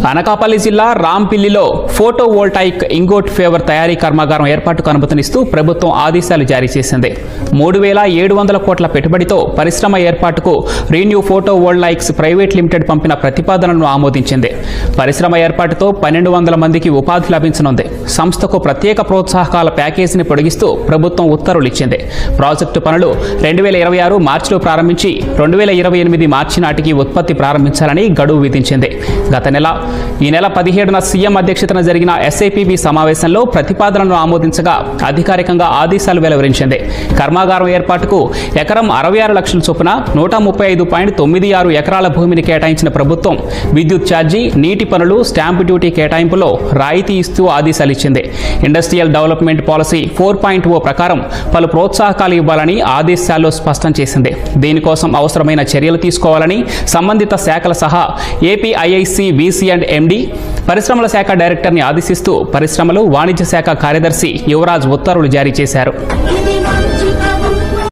అనకాపల్లి జిల్లా రాంపిల్లిలో photo voltaic ingot favour తయారీ కర్మాగారం ఏర్పాటుకు అనుమతినిస్తూ ప్రభుత్వం ఆదేశాలు జారీ చేసింది. 3,700 కోట్ల పెట్టుబడితో పరిశ్రమ ఏర్పాటుకు రీన్యూ ఫోటో వోల్టాయిక్స్ ప్రైవేట్ లిమిటెడ్ పంపిన ప్రతిపాదనను ఆమోదించింది. పరిశ్రమ ఏర్పాటుతో 1,200 మందికి ఉపాధి లభించనుంది. సంస్థకు ప్రత్యేక ప్రోత్సాహకాల ప్యాకేజీని పొడిగిస్తూ ప్రభుత్వం ఉత్తర్వులు ఇచ్చింది. ప్రాజెక్టు పనులు 2026 మార్చిలో ప్రారంభించి 2028 మార్చి నాటికి ఉత్పత్తి ప్రారంభించాలని గడువు విధించింది. ఈ నెల 17న సీఎం అధ్యక్షతన జరిగిన ఎస్ఐపిబి సమావేశంలో ప్రతిపాదనను ఆమోదించగా అధికారికంగా ఆదేశాలు వెలువరించింది. కర్మాగారం ఏర్పాటుకు ఎకరం 66 లక్షల చొప్పున 135.96 ఎకరాల భూమిని కేటాయించిన ప్రభుత్వం విద్యుత్ ఛార్జీ, నీటి పనులు, స్టాంపు డ్యూటీ కేటాయింపులో రాయితీ ఇస్తూ ఆదేశాలు ఇచ్చింది. ఇండస్ట్రియల్ డెవలప్మెంట్ పాలసీ 4.0 ప్రకారం పలు ప్రోత్సాహకాలు ఇవ్వాలని ఆదేశాల్లో స్పష్టం చేసింది. దీనికోసం అవసరమైన చర్యలు తీసుకోవాలని సంబంధిత శాఖల సహా ఏపీఐఐసి వీసీ అండ్ ఎండి పరిశ్రమల శాఖ డైరెక్టర్ని ఆదేశిస్తూ పరిశ్రమలు, వాణిజ్య శాఖ కార్యదర్శి యువరాజ్ ఉత్తర్వులు జారీ చేశారు.